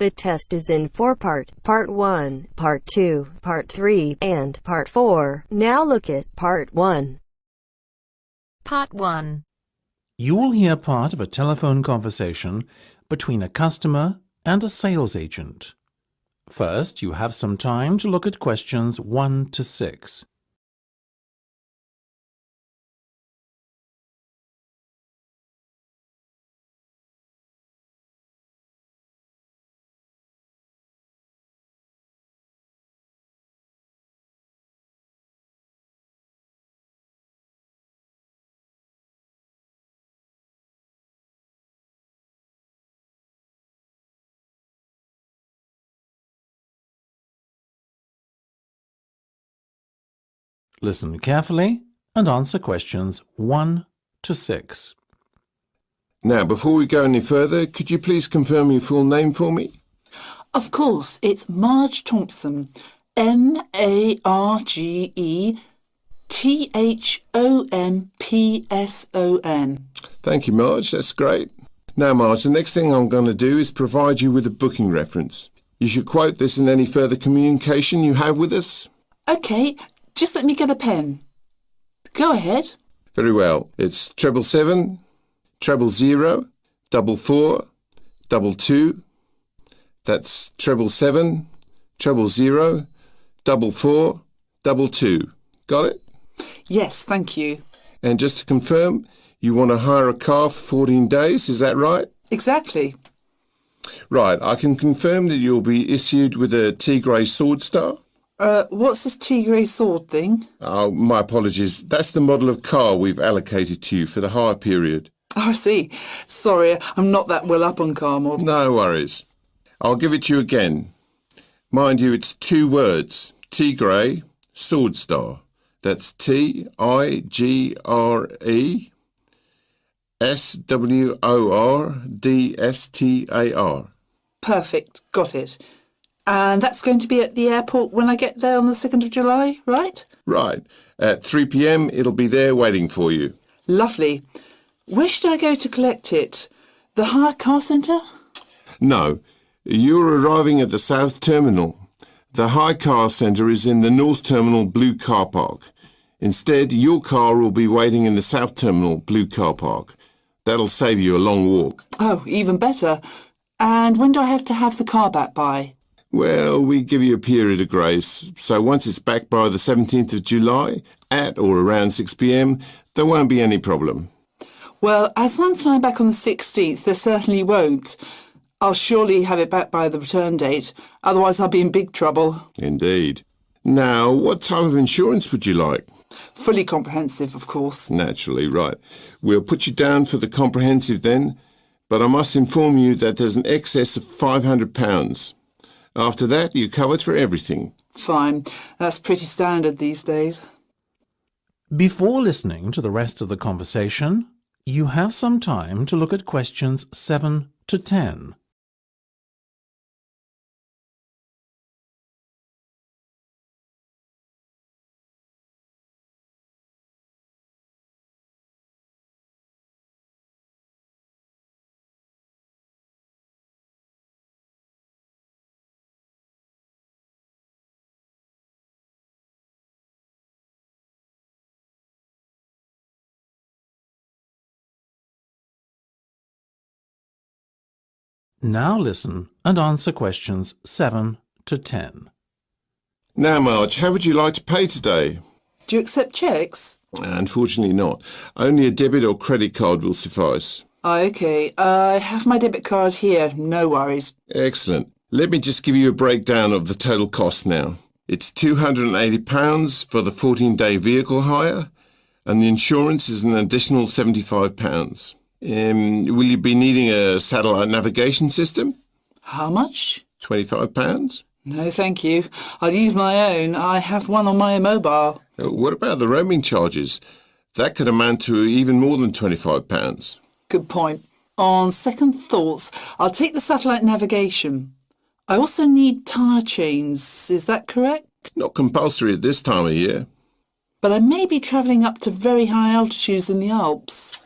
The test is in 4-part, Part 1, Part 2, Part 3, and Part 4. Now look at Part 1. Part 1. You will hear part of a telephone conversation between a customer and a sales agent. First, you have some time to look at questions 1 to 6. Listen carefully and answer questions 1 to 6. Now, before we go any further, could you please confirm your full name for me? Of course, it's Marge Thompson. MARGETHOMPSON. Thank you, Marge. That's great. Now, Marge, the next thing I'm going to do is provide you with a booking reference. You should quote this in any further communication you have with us. OK, just let me get a pen. Go ahead. Very well. It's 777 000 44 22. That's 777 000 44 22. Got it? Yes, thank you. And just to confirm, you want to hire a car for 14 days, is that right? Exactly. Right, I can confirm that you'll be issued with a Tigray Sword Star. What's this Tigray sword thing? Oh, my apologies. That's the model of car we've allocated to you for the hire period. Oh, I see. Sorry, I'm not that well up on car models. No worries. I'll give it to you again. Mind you, it's 2 words. Tigray Sword Star. That's TIGRE Perfect, got it. And that's going to be at the airport when I get there on the 2nd of July, right? Right. At 3 p.m, it'll be there waiting for you. Lovely. Where should I go to collect it? The hire car centre? No, you're arriving at the South Terminal. The hire car centre is in the North Terminal Blue Car Park. Instead, your car will be waiting in the South Terminal Blue Car Park. That'll save you a long walk. Oh, even better. And when do I have to have the car back by? Well, we give you a period of grace, so once it's back by the 17th of July, at or around 6 p.m, there won't be any problem. Well, as I'm flying back on the 16th, there certainly won't. I'll surely have it back by the return date, otherwise I'll be in big trouble. Indeed. Now, what type of insurance would you like? Fully comprehensive, of course. Naturally, right. We'll put you down for the comprehensive then, but I must inform you that there's an excess of £500. After that, you're covered for everything. Fine. That's pretty standard these days. Before listening to the rest of the conversation, you have some time to look at questions 7 to 10. Now listen and answer questions 7 to 10. Now, Marge, how would you like to pay today? Do you accept cheques? Unfortunately not. Only a debit or credit card will suffice. OK. I have my debit card here. No worries. Excellent. Let me just give you a breakdown of the total cost now. It's £280 for the 14-day vehicle hire, and the insurance is an additional £75. Will you be needing a satellite navigation system? How much? £25. No, thank you. I'll use my own. I have one on my mobile. What about the roaming charges? That could amount to even more than £25. Good point. On second thoughts, I'll take the satellite navigation. I also need tyre chains. Is that correct? Not compulsory at this time of year. But I may be travelling up to very high altitudes in the Alps.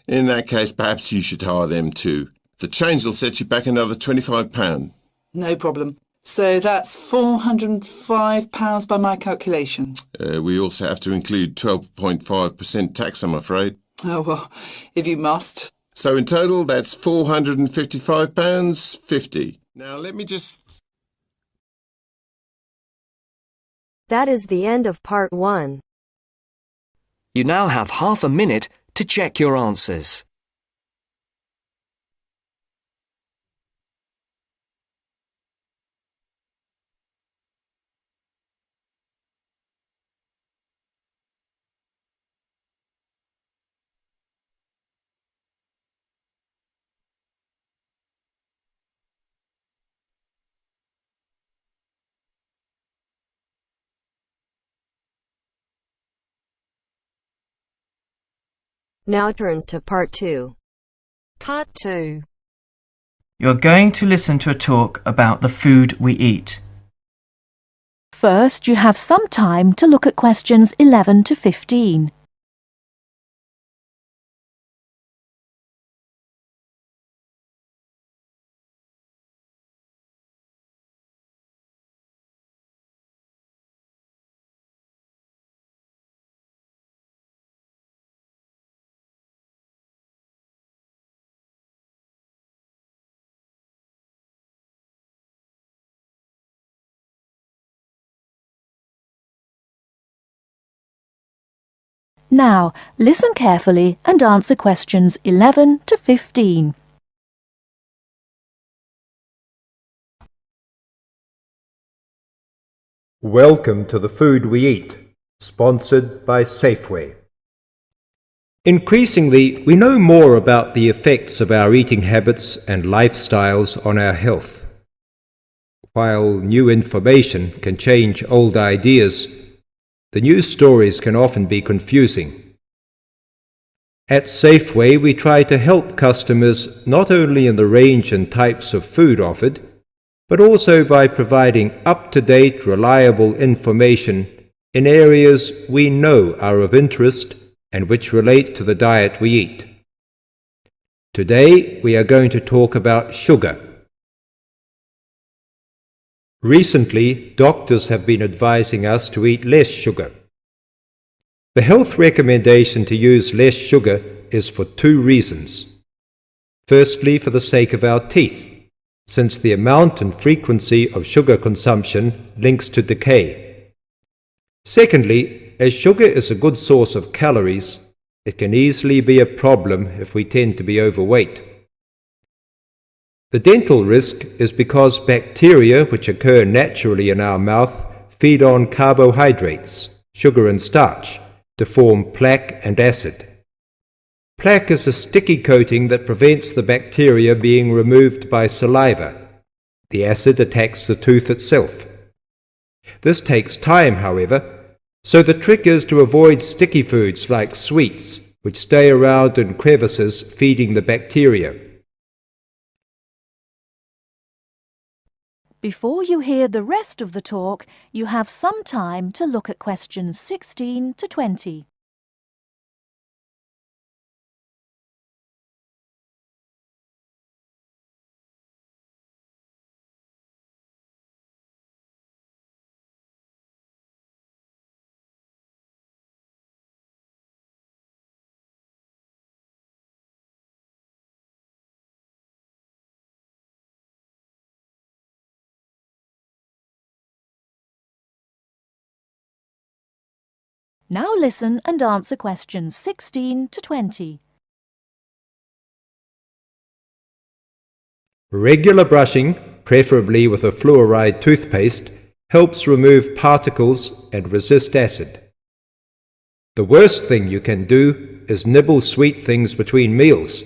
In that case, perhaps you should hire them too. The chains will set you back another £25. No problem. So that's £405 by my calculation. We also have to include 12.5% tax, I'm afraid. Oh, well, if you must. So in total, that's £455.50. Now let me just... That is the end of part 1. You now have half a minute to check your answers. Now turns to part 2. Part 2. You're going to listen to a talk about the food we eat. First, you have some time to look at questions 11 to 15. Now, listen carefully and answer questions 11 to 15. Welcome to The Food We Eat, sponsored by Safeway. Increasingly, we know more about the effects of our eating habits and lifestyles on our health. While new information can change old ideas, the news stories can often be confusing. At Safeway, we try to help customers not only in the range and types of food offered, but also by providing up-to-date, reliable information in areas we know are of interest and which relate to the diet we eat. Today, we are going to talk about sugar. Recently, doctors have been advising us to eat less sugar. The health recommendation to use less sugar is for two reasons. Firstly, for the sake of our teeth, since the amount and frequency of sugar consumption links to decay. Secondly, as sugar is a good source of calories, it can easily be a problem if we tend to be overweight. The dental risk is because bacteria which occur naturally in our mouth feed on carbohydrates, sugar and starch, to form plaque and acid. Plaque is a sticky coating that prevents the bacteria being removed by saliva. The acid attacks the tooth itself. This takes time, however, so the trick is to avoid sticky foods like sweets, which stay around in crevices feeding the bacteria. Before you hear the rest of the talk, you have some time to look at questions 16 to 20. Now listen and answer questions 16 to 20. Regular brushing, preferably with a fluoride toothpaste, helps remove particles and resist acid. The worst thing you can do is nibble sweet things between meals.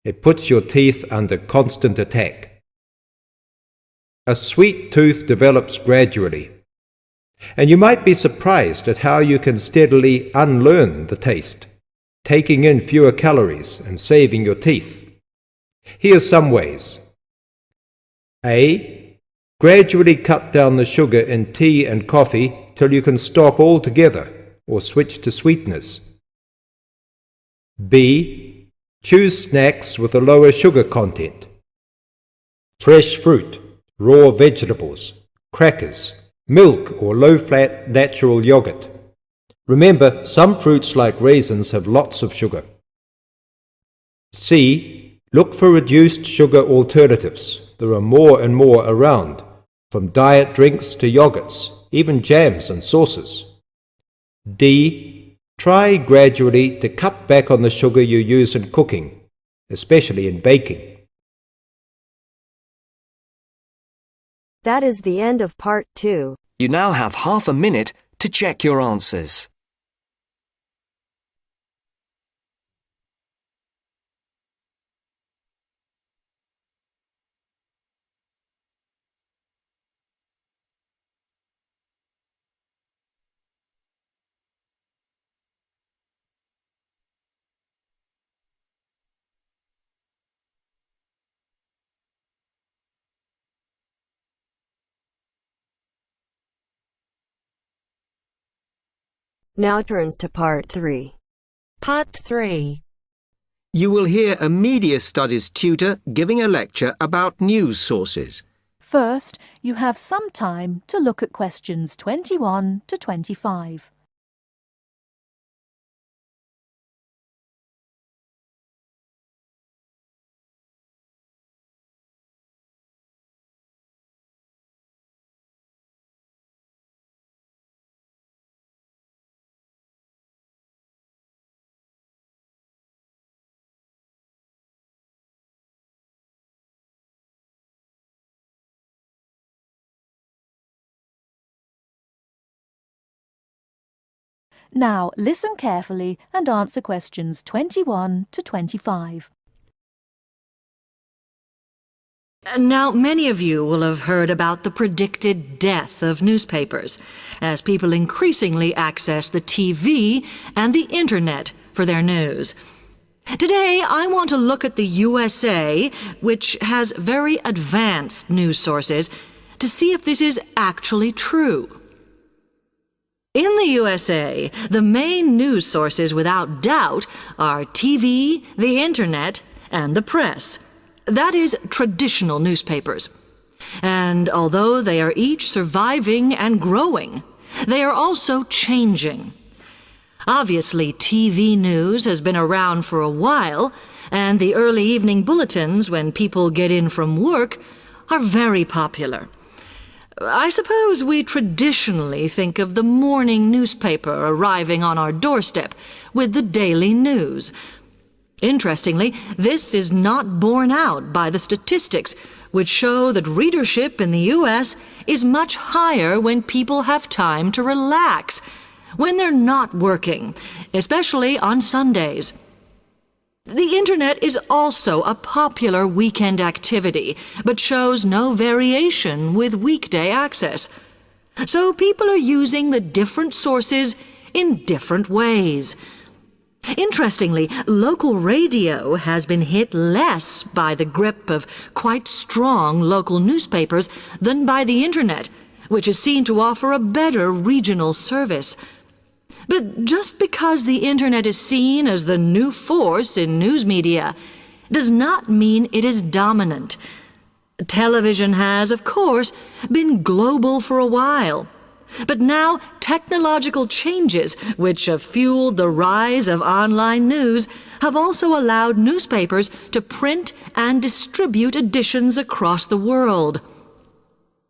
It puts your teeth under constant attack. A sweet tooth develops gradually, and you might be surprised at how you can steadily unlearn the taste, taking in fewer calories and saving your teeth. Here's some ways. A. Gradually cut down the sugar in tea and coffee till you can stop altogether or switch to sweeteners. B. Choose snacks with a lower sugar content. Fresh fruit, raw vegetables, crackers, milk or low-fat natural yogurt. Remember, some fruits like raisins have lots of sugar. C. Look for reduced sugar alternatives. There are more and more around, from diet drinks to yogurts, even jams and sauces. D. Try gradually to cut back on the sugar you use in cooking, especially in baking. That is the end of part 2. You now have half a minute to check your answers. Now turns to part 3. Part 3. You will hear a media studies tutor giving a lecture about news sources. First, you have some time to look at questions 21 to 25. Now listen carefully and answer questions 21 to 25. Now, many of you will have heard about the predicted death of newspapers, as people increasingly access the TV and the Internet for their news. Today, I want to look at the USA, which has very advanced news sources, to see if this is actually true. In the USA, the main news sources without doubt are TV, the Internet, and the press. That is, traditional newspapers. And although they are each surviving and growing, they are also changing. Obviously, TV news has been around for a while, and the early evening bulletins when people get in from work are very popular. I suppose we traditionally think of the morning newspaper arriving on our doorstep with the daily news. Interestingly, this is not borne out by the statistics, which show that readership in the U.S. is much higher when people have time to relax, when they're not working, especially on Sundays. The Internet is also a popular weekend activity, but shows no variation with weekday access. So people are using the different sources in different ways. Interestingly, local radio has been hit less by the grip of quite strong local newspapers than by the Internet, which is seen to offer a better regional service. But just because the Internet is seen as the new force in news media does not mean it is dominant. Television has, of course, been global for a while. But now technological changes, which have fueled the rise of online news, have also allowed newspapers to print and distribute editions across the world.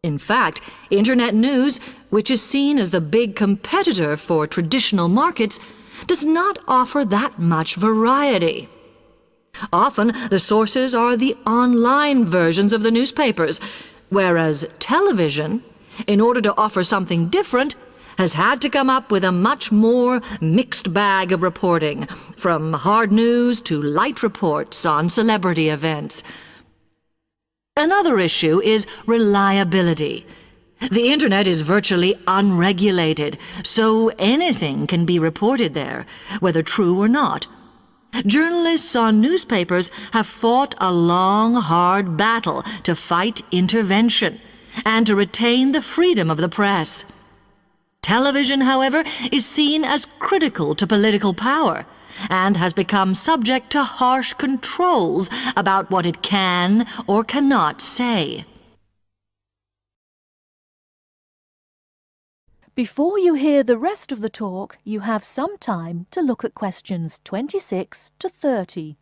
In fact, Internet news, which is seen as the big competitor for traditional markets, does not offer that much variety. Often, the sources are the online versions of the newspapers, whereas television, in order to offer something different, has had to come up with a much more mixed bag of reporting, from hard news to light reports on celebrity events. Another issue is reliability. The Internet is virtually unregulated, so anything can be reported there, whether true or not. Journalists on newspapers have fought a long, hard battle to fight intervention and to retain the freedom of the press. Television, however, is seen as critical to political power and has become subject to harsh controls about what it can or cannot say. Before you hear the rest of the talk, you have some time to look at questions 26 to 30.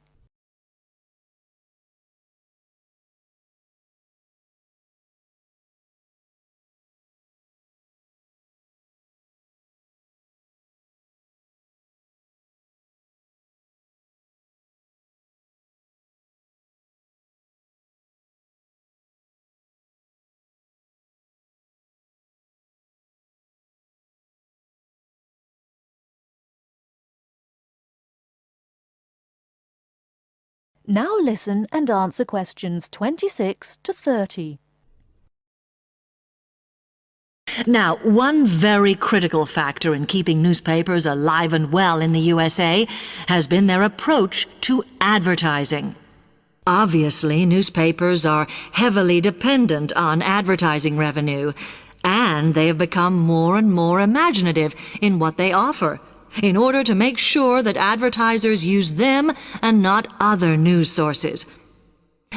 Now listen and answer questions 26 to 30. Now, one very critical factor in keeping newspapers alive and well in the USA has been their approach to advertising. Obviously, newspapers are heavily dependent on advertising revenue, and they have become more and more imaginative in what they offer, in order to make sure that advertisers use them and not other news sources.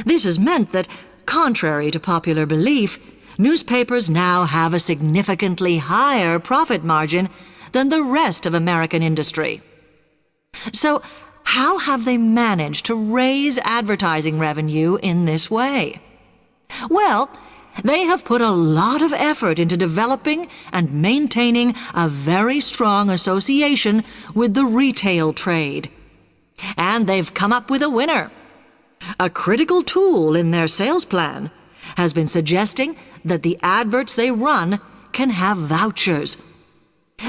This has meant that, contrary to popular belief, newspapers now have a significantly higher profit margin than the rest of American industry. So, how have they managed to raise advertising revenue in this way? Well, they have put a lot of effort into developing and maintaining a very strong association with the retail trade. And they've come up with a winner. A critical tool in their sales plan has been suggesting that the adverts they run can have vouchers.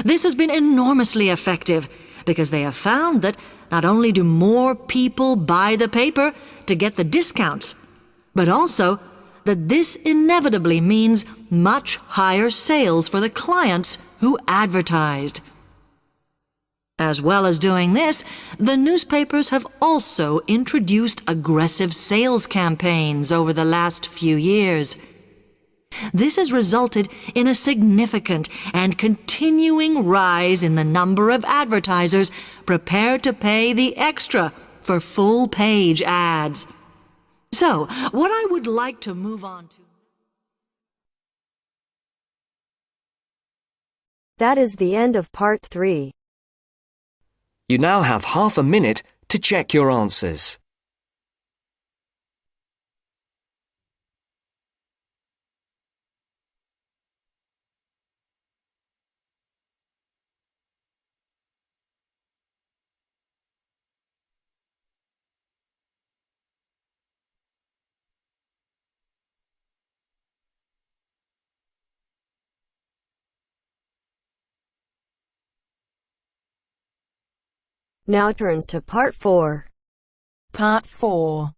This has been enormously effective because they have found that not only do more people buy the paper to get the discounts, but also that this inevitably means much higher sales for the clients who advertised. As well as doing this, the newspapers have also introduced aggressive sales campaigns over the last few years. This has resulted in a significant and continuing rise in the number of advertisers prepared to pay the extra for full-page ads. So, what I would like to move on to... That is the end of part 3. You now have half a minute to check your answers. Now turns to part 4. Part 4.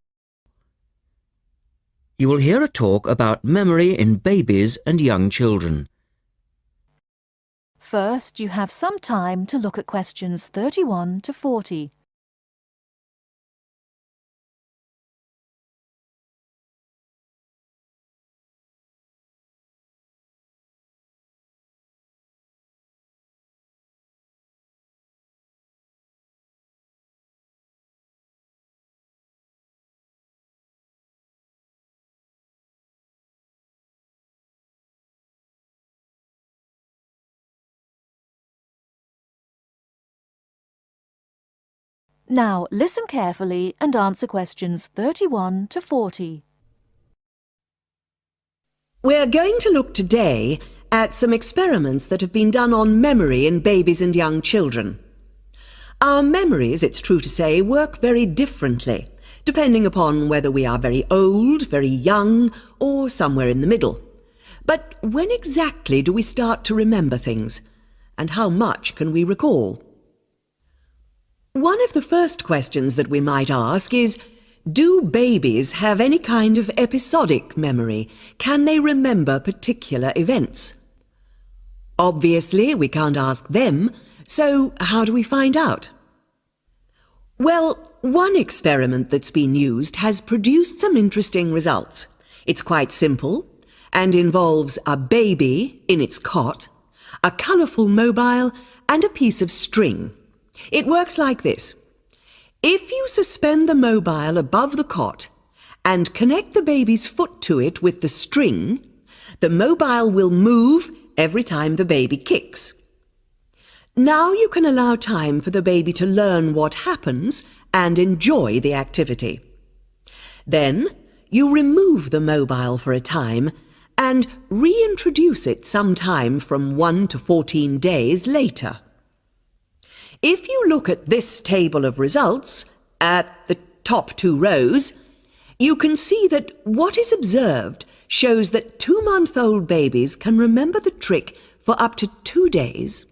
You will hear a talk about memory in babies and young children. First, you have some time to look at questions 31 to 40. Now, listen carefully and answer questions 31 to 40. We're going to look today at some experiments that have been done on memory in babies and young children. Our memories, it's true to say, work very differently, depending upon whether we are very old, very young, or somewhere in the middle. But when exactly do we start to remember things? And how much can we recall? One of the first questions that we might ask is, do babies have any kind of episodic memory? Can they remember particular events? Obviously, we can't ask them, so how do we find out? Well, one experiment that's been used has produced some interesting results. It's quite simple and involves a baby in its cot, a colourful mobile, and a piece of string. It works like this. If you suspend the mobile above the cot and connect the baby's foot to it with the string, the mobile will move every time the baby kicks. Now you can allow time for the baby to learn what happens and enjoy the activity. Then you remove the mobile for a time and reintroduce it sometime from 1 to 14 days later. If you look at this table of results, at the top 2 rows, you can see that what is observed shows that 2-month-old babies can remember the trick for up to 2 days,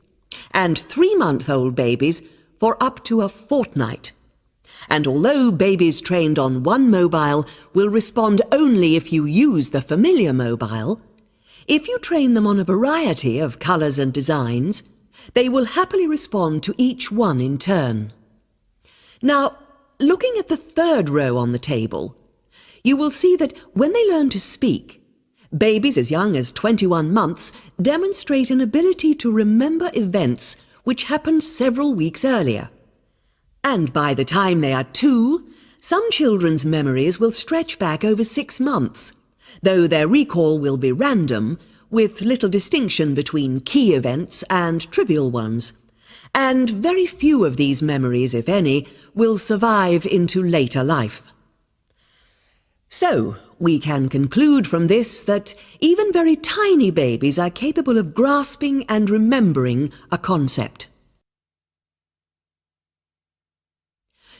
and 3-month-old babies for up to a fortnight. And although babies trained on one mobile will respond only if you use the familiar mobile, if you train them on a variety of colours and designs, they will happily respond to each one in turn. Now, looking at the 3rd row on the table, you will see that when they learn to speak, babies as young as 21 months demonstrate an ability to remember events which happened several weeks earlier. And by the time they are 2, some children's memories will stretch back over 6 months, though their recall will be random, with little distinction between key events and trivial ones. And very few of these memories, if any, will survive into later life. So, we can conclude from this that even very tiny babies are capable of grasping and remembering a concept.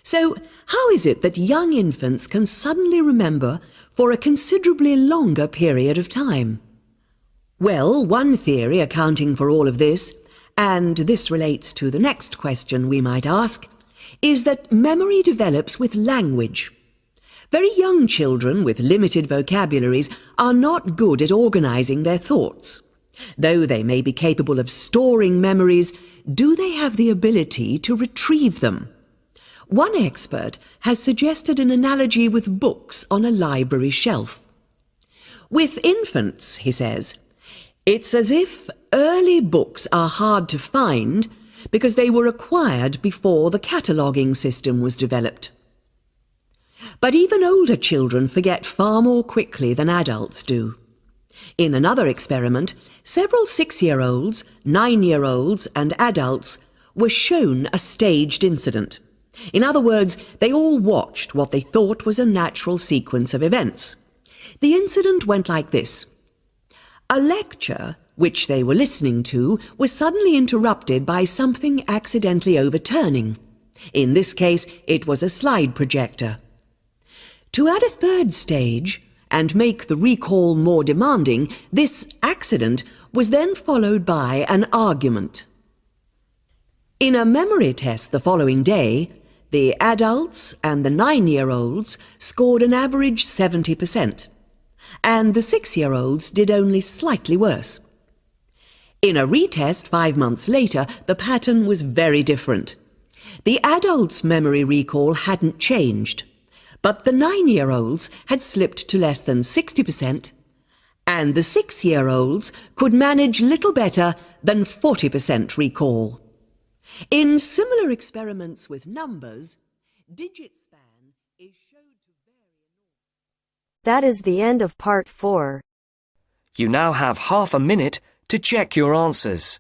So, how is it that young infants can suddenly remember for a considerably longer period of time? Well, one theory accounting for all of this, and this relates to the next question we might ask, is that memory develops with language. Very young children with limited vocabularies are not good at organising their thoughts. Though they may be capable of storing memories, do they have the ability to retrieve them? One expert has suggested an analogy with books on a library shelf. With infants, he says, it's as if early books are hard to find because they were acquired before the cataloguing system was developed. But even older children forget far more quickly than adults do. In another experiment, several 6-year-olds, 9-year-olds and adults were shown a staged incident. In other words, they all watched what they thought was a natural sequence of events. The incident went like this. A lecture, which they were listening to, was suddenly interrupted by something accidentally overturning. In this case, it was a slide projector. To add a 3rd stage, and make the recall more demanding, this accident was then followed by an argument. In a memory test the following day, the adults and the 9-year-olds scored an average 70%, and the 6-year-olds did only slightly worse. In a retest 5 months later, the pattern was very different. The adults' memory recall hadn't changed, but the 9-year-olds had slipped to less than 60%, and the 6-year-olds could manage little better than 40% recall. In similar experiments with numbers, digit span is shown to vary. That is the end of part 4. You now have half a minute to check your answers.